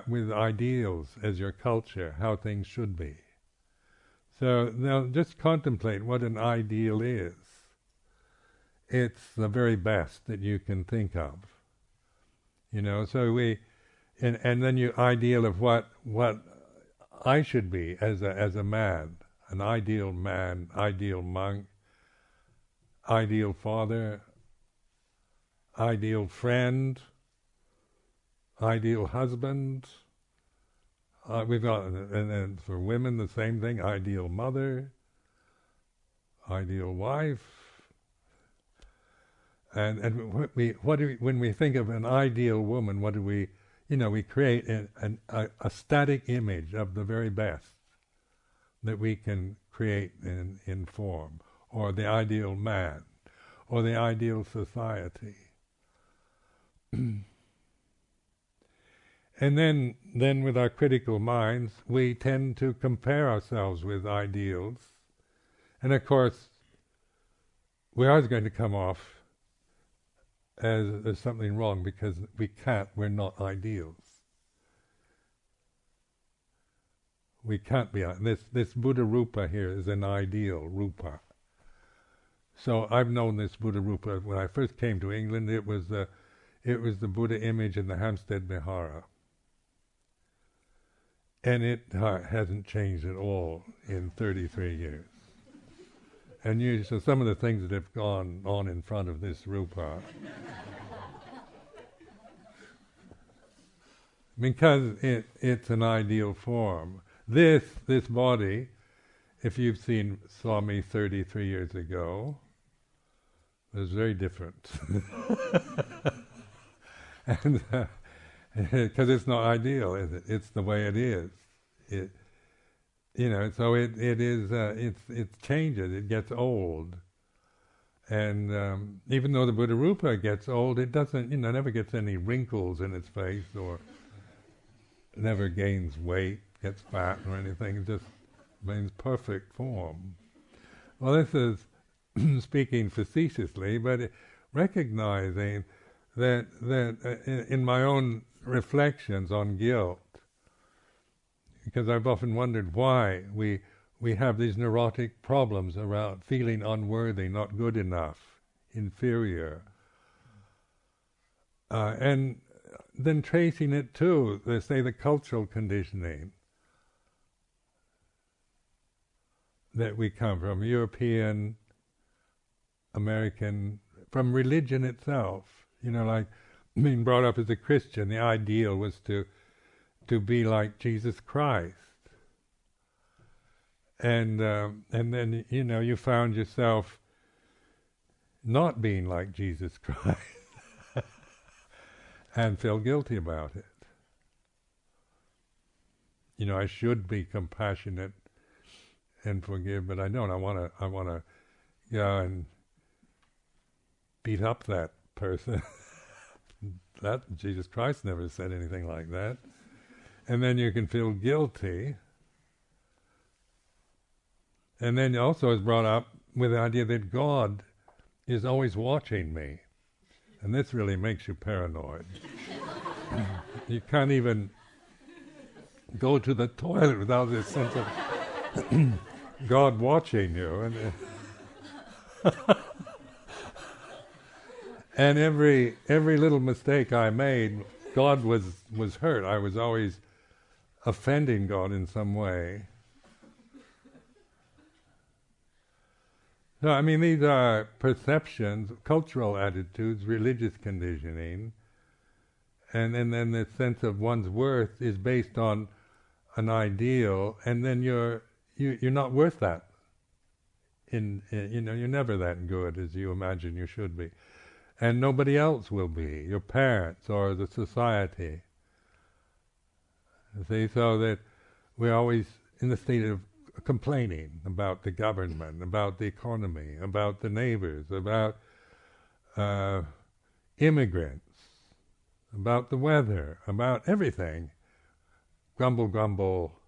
Speaker 1: with ideals as your culture, how things should be. So now just contemplate what an ideal is. It's the very best that you can think of. So and then your ideal of what I should be as a man, an ideal man, ideal monk, ideal father, ideal friend, ideal husband. We've got, and then for women the same thing, ideal mother, ideal wife. And when we think of an ideal woman, what do we, we create a static image of the very best that we can create in form, or the ideal man, or the ideal society. And then with our critical minds, we tend to compare ourselves with ideals. And of course, we are going to come off as there's something wrong because we're not ideals. We can't be. This Buddha Rupa here is an ideal Rupa. So I've known this Buddha Rupa when I first came to England. It was the Buddha image in the Hampstead Vihara. And it hasn't changed at all in 33 years. And so some of the things that have gone on in front of this Rupa, because it's an ideal form. This body, if you've saw me 33 years ago, was very different. And because it's not ideal, is it? It's the way it is. So it changes. It gets old, and even though the Buddha Rupa gets old, it doesn't, never gets any wrinkles in its face, or never gains weight, gets fat, or anything. It just remains perfect form. Well, this is speaking facetiously, but recognizing that in my own reflections on guilt, because I've often wondered why we have these neurotic problems around feeling unworthy, not good enough, inferior, and then tracing it to, let's say, the cultural conditioning that we come from, European, American, from religion itself. Like being brought up as a Christian, the ideal was to be like Jesus Christ. And then, you found yourself not being like Jesus Christ and feel guilty about it. I should be compassionate and forgive, but I don't. I want to go and beat up that person. That Jesus Christ never said anything like that. And then you can feel guilty. And then also is brought up with the idea that God is always watching me. And this really makes you paranoid. You can't even go to the toilet without this sense of God watching you. And every little mistake I made, God was hurt. I was always offending God in some way. So, these are perceptions, cultural attitudes, religious conditioning, and then the sense of one's worth is based on an ideal, and then you're not worth that. You're never that good as you imagine you should be. And nobody else will be, your parents or the society. See, so that we're always in the state of complaining about the government, about the economy, about the neighbors, about immigrants, about the weather, about everything. Grumble, grumble.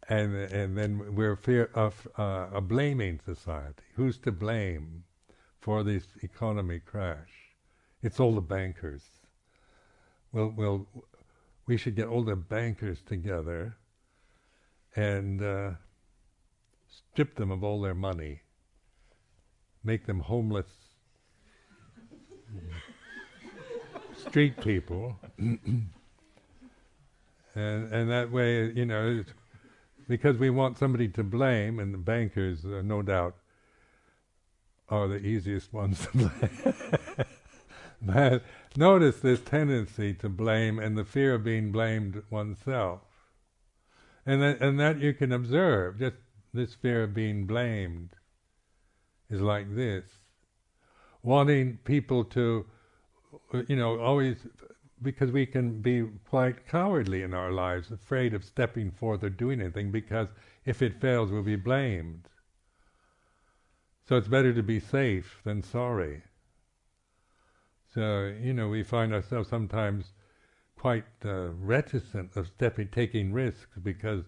Speaker 1: And then we're fear of a blaming society. Who's to blame for this economy crash? It's all the bankers. Well, we should get all the bankers together and strip them of all their money, make them homeless street people, and that way, because we want somebody to blame, and the bankers, no doubt, are the easiest ones to blame. But notice this tendency to blame and the fear of being blamed oneself. And that you can observe, just this fear of being blamed is like this. wanting people to, always, because we can be quite cowardly in our lives, afraid of stepping forth or doing anything, because if it fails, we'll be blamed. So it's better to be safe than sorry. So, we find ourselves sometimes quite reticent of taking risks, because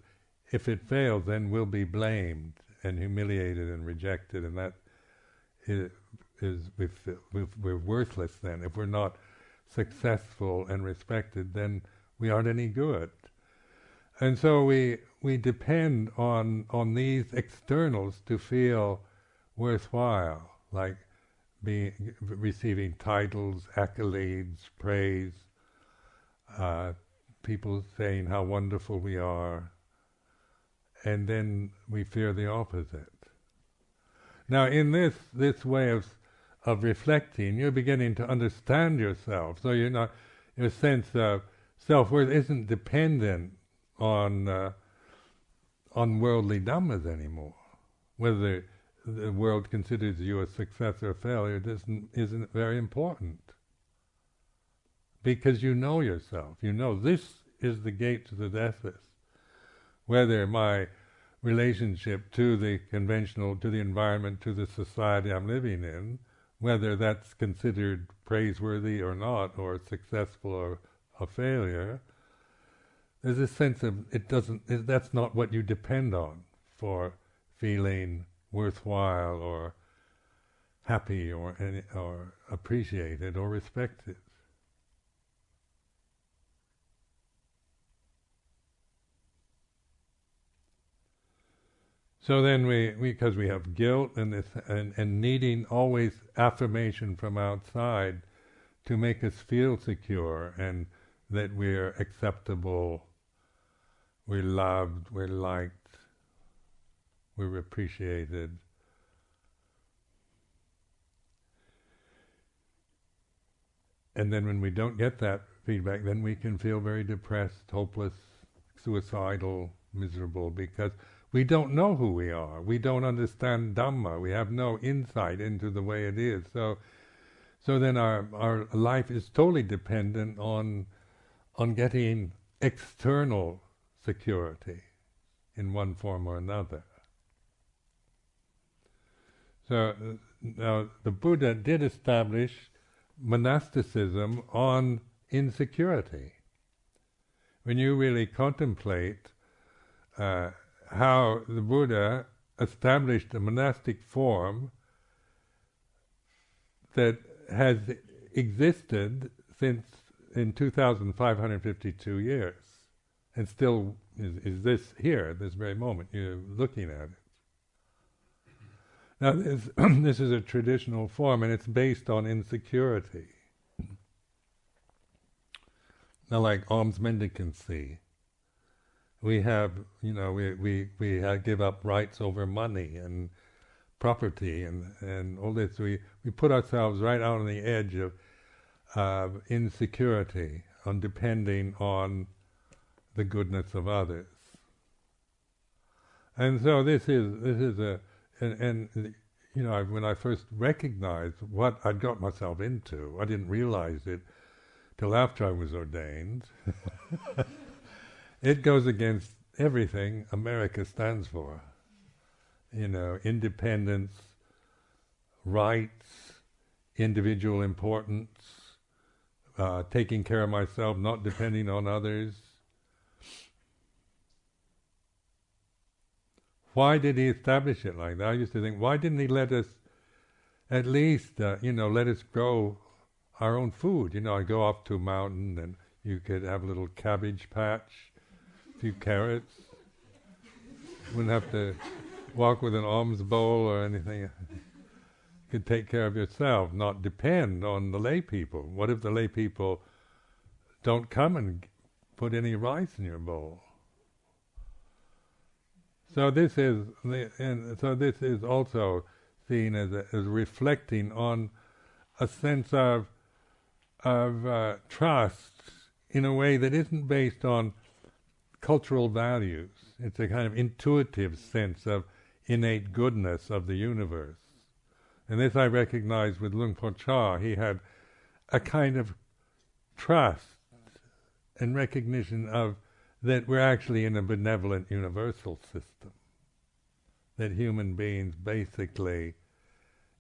Speaker 1: if it fails, then we'll be blamed and humiliated and rejected, and that we're worthless then. If we're not successful and respected, then we aren't any good. And so we depend on these externals to feel worthwhile, like receiving titles, accolades, praise, people saying how wonderful we are, and then we fear the opposite. Now, in this way of reflecting, you're beginning to understand yourself. So you're not, your sense of self-worth isn't dependent on worldly dhammas anymore. Whether the world considers you a success or a failure isn't very important, because you know yourself. You know this is the gate to the deathless. Whether my relationship to the conventional, to the environment, to the society I'm living in, whether that's considered praiseworthy or not, or successful or a failure, there's a sense of that's not what you depend on for feeling worthwhile or happy or appreciated or respected. So then because we have guilt and needing always affirmation from outside to make us feel secure and that we're acceptable, we're loved, we're liked, we're appreciated. And then when we don't get that feedback, then we can feel very depressed, hopeless, suicidal, miserable, because we don't know who we are. We don't understand Dhamma. We have no insight into the way it is. So then our life is totally dependent on getting external security in one form or another. So now the Buddha did establish monasticism on insecurity. When you really contemplate how the Buddha established a monastic form that has existed since in 2,552 years, and still is this very moment, you're looking at it. Now this is a traditional form, and it's based on insecurity. Now, like alms mendicancy, we have, we give up rights over money and property and all this. We put ourselves right out on the edge of insecurity, on depending on the goodness of others. And so this is when I first recognized what I'd got myself into, I didn't realize it till after I was ordained. It goes against everything America stands for. Independence, rights, individual importance, taking care of myself, not depending on others. Why did he establish it like that? I used to think, why didn't he let us at least, let us grow our own food? I'd go up to a mountain and you could have a little cabbage patch, a few carrots. Wouldn't have to walk with an alms bowl or anything. You could take care of yourself, not depend on the lay people. What if the lay people don't come and put any rice in your bowl? So this is also seen as reflecting on a sense of trust in a way that isn't based on cultural values. It's a kind of intuitive sense of innate goodness of the universe. And this I recognized with Luang Por Chah. He had a kind of trust and recognition of that we're actually in a benevolent universal system. That human beings basically,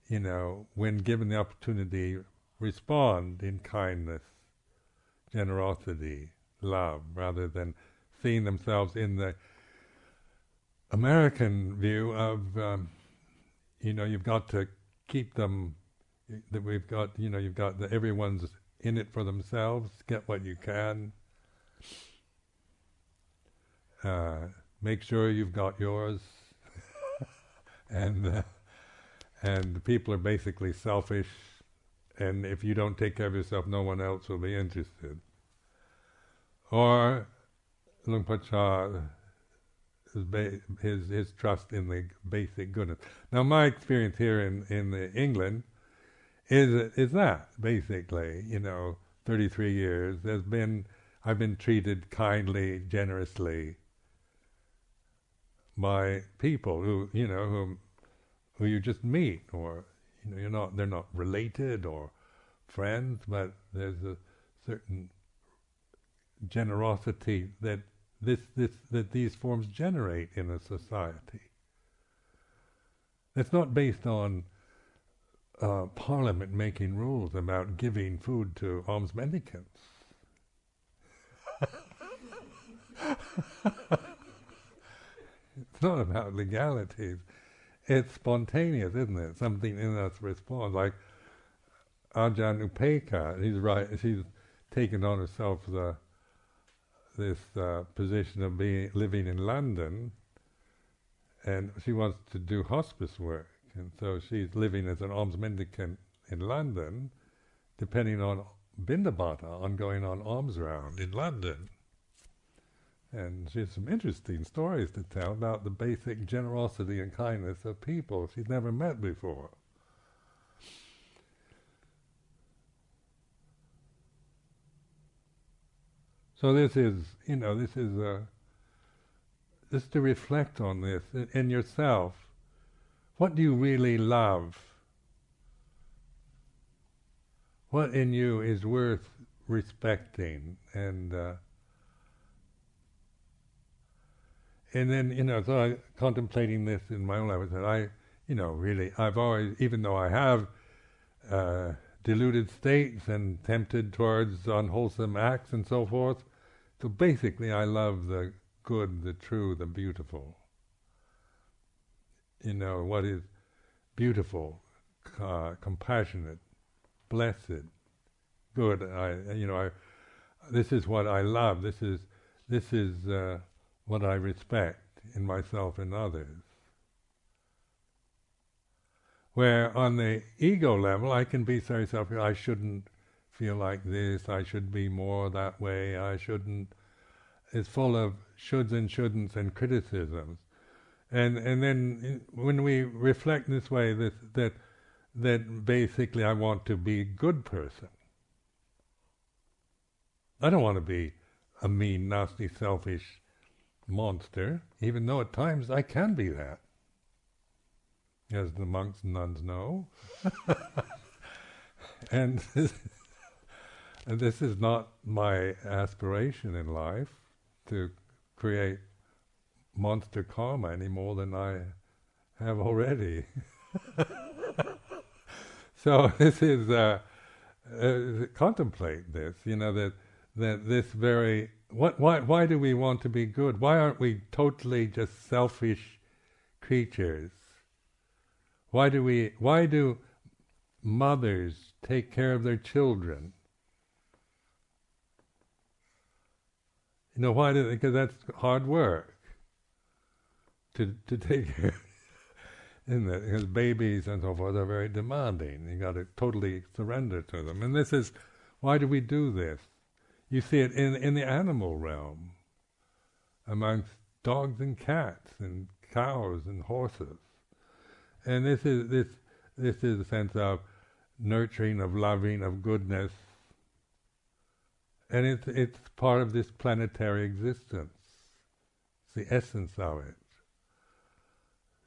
Speaker 1: when given the opportunity, respond in kindness, generosity, love, rather than seeing themselves in the American view of, you've got to keep them, that we've got, you've got everyone's in it for themselves, get what you can, make sure you've got yours, and people are basically selfish, and if you don't take care of yourself, no one else will be interested. Or Luang Por Chah, his trust in the basic goodness. Now, my experience here in England is that basically, 33 years. I've been treated kindly, generously by people who you just meet, or they're not related or friends, but there's a certain generosity that these forms generate in a society. It's not based on Parliament making rules about giving food to alms mendicants. It's not about legalities. It's spontaneous, isn't it? Something in us responds. Like Ajahn Upekkha, she's taken on herself this position of living in London, and she wants to do hospice work, and so she's living as an alms mendicant in London, depending on Bindabata, on going on alms round in London. And she has some interesting stories to tell about the basic generosity and kindness of people she's never met before. So this is just to reflect on this in yourself. What do you really love? What in you is worth respecting? And then, so I, contemplating this in my own life, I said, I've always, even though I have deluded states and tempted towards unwholesome acts and so forth, so basically I love the good, the true, the beautiful. What is beautiful, compassionate, blessed, good. This is what I love. This is what I respect in myself and others. Where on the ego level, I can be very selfish. I shouldn't feel like this. I should be more that way. I shouldn't. It's full of shoulds and shouldn'ts and criticisms. And then when we reflect this way, that basically I want to be a good person. I don't want to be a mean, nasty, selfish monster, even though at times I can be that, as the monks and nuns know. And this is not my aspiration in life, to create monster karma any more than I have already. So this is contemplate this. That this very why do we want to be good? Why aren't we totally just selfish creatures? Why do mothers take care of their children? Why do they? Because that's hard work to take care, isn't it? Because babies and so forth are very demanding. You got to totally surrender to them. And this is, why do we do this? You see it in the animal realm, amongst dogs and cats and cows and horses. And this is a sense of nurturing, of loving, of goodness. And it's part of this planetary existence. It's the essence of it.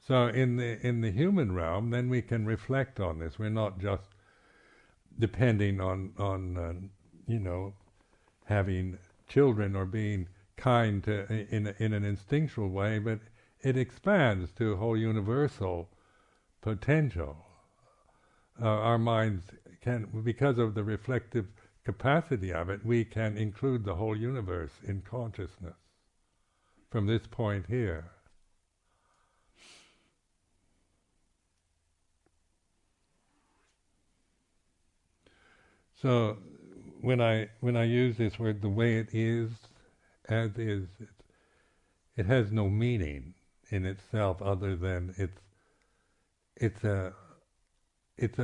Speaker 1: So in the human realm, then we can reflect on this. We're not just depending on having children or being kind in an instinctual way, but it expands to a whole universal potential. Our minds can, because of the reflective capacity of it, we can include the whole universe in consciousness from this point here. So when I use this word, the way it is, as is, it has no meaning in itself other than it's a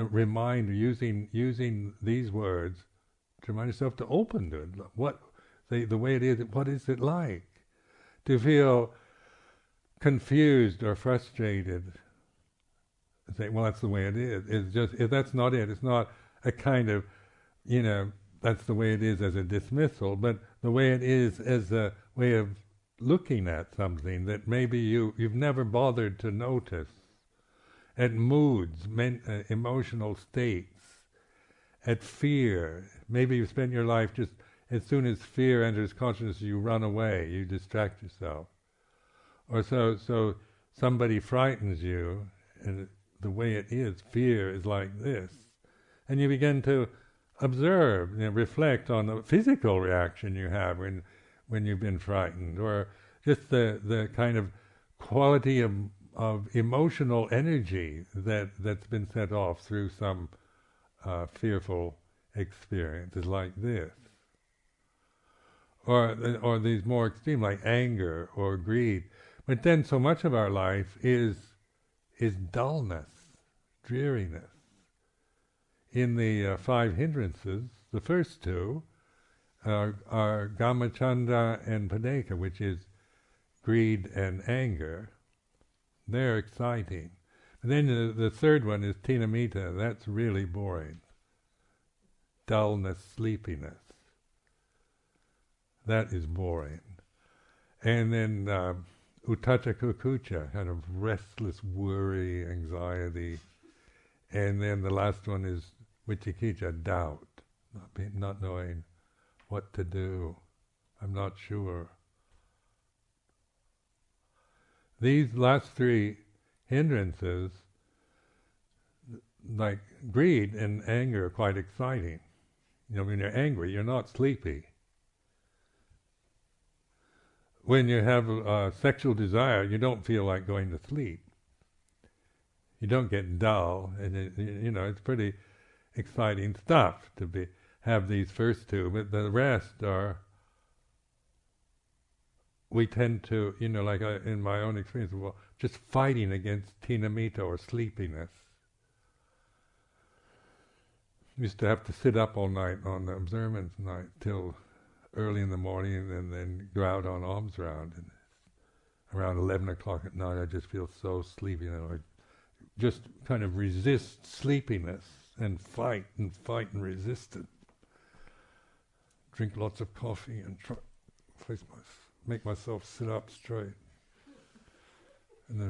Speaker 1: reminder, using these words to remind yourself to open to it. What the way it is, what is it like? To feel confused or frustrated, say, well, that's the way it is. That's not it. It's not a kind of, that's the way it is as a dismissal, but the way it is as a way of looking at something that maybe you've never bothered to notice, at moods, emotional states, at fear. Maybe you've spent your life just, as soon as fear enters consciousness, you run away, you distract yourself. Or so somebody frightens you, and the way it is, fear is like this. And you begin to observe, reflect on the physical reaction you have when you've been frightened, or just the kind of quality of emotional energy that's been set off through some fearful experience is like this. Or these more extreme, like anger or greed. But then so much of our life is dullness, dreariness. In the 5 hindrances, the first 2 are Kamacchanda and Padeka, which is greed and anger. They're exciting. And then the third one is Tinamita. That's really boring. Dullness, sleepiness. That is boring. And then Uttata Kukucha, kind of restless worry, anxiety. And then the last one is Vicikicca, doubt, not knowing what to do. I'm not sure. These last 3 hindrances, like greed and anger, are quite exciting. When you're angry, you're not sleepy. When you have sexual desire, you don't feel like going to sleep. You don't get dull, and it's pretty exciting stuff to have these first 2, but the rest are, we tend to, like in my own experience, just fighting against Tinamita or sleepiness. Used to have to sit up all night on the observance night till early in the morning, and then go out on alms round, and around 11 o'clock at night I just feel so sleepy, I just kind of resist sleepiness and fight and resist it. Drink lots of coffee and make myself sit up straight. And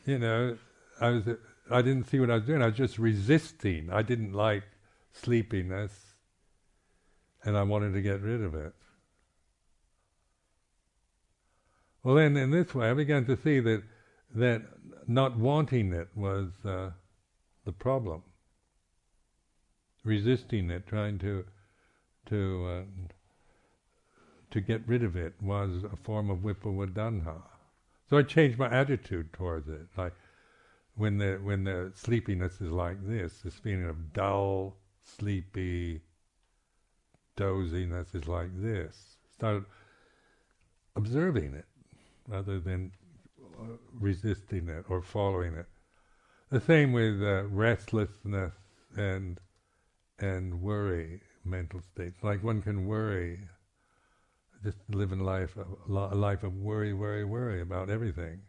Speaker 1: then, I didn't see what I was doing. I was just resisting. I didn't like sleepiness, and I wanted to get rid of it. Well, then in this way I began to see that not wanting it was the problem. Resisting it, trying to get rid of it, was a form of vipassana. So I changed my attitude towards it. Like when the sleepiness is like this feeling of dull, sleepy, doziness is like this. Started observing it rather than resisting it or following it. The same with restlessness and worry, mental states. Like one can worry, just live in life, a life of worry about everything.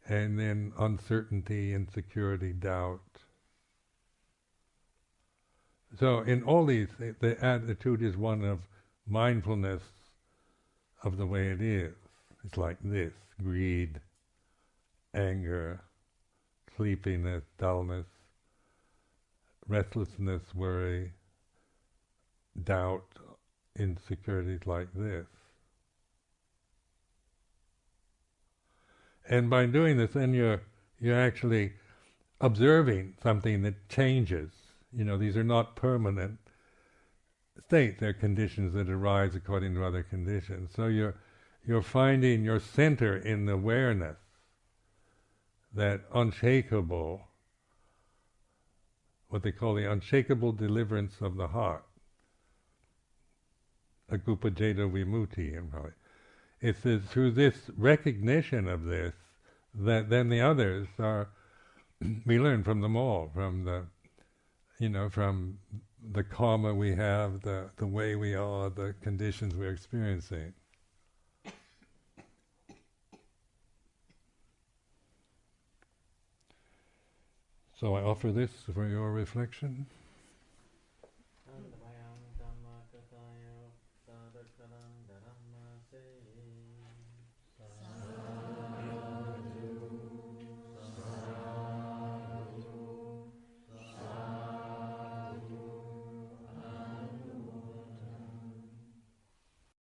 Speaker 1: And then uncertainty, insecurity, doubt. So in all these, the attitude is one of mindfulness of the way it is. It's like this: greed, anger, sleepiness, dullness, restlessness, worry, doubt, insecurities like this. And by doing this, then you're actually observing something that changes. These are not permanent states; they're conditions that arise according to other conditions. So you're finding your center in the awareness, that unshakable, what they call the unshakable deliverance of the heart. Agupajeta vimutti. It's through this recognition of this that then the others are, we learn from them all, from from the karma we have, the way we are, the conditions we're experiencing. So I offer this for your reflection.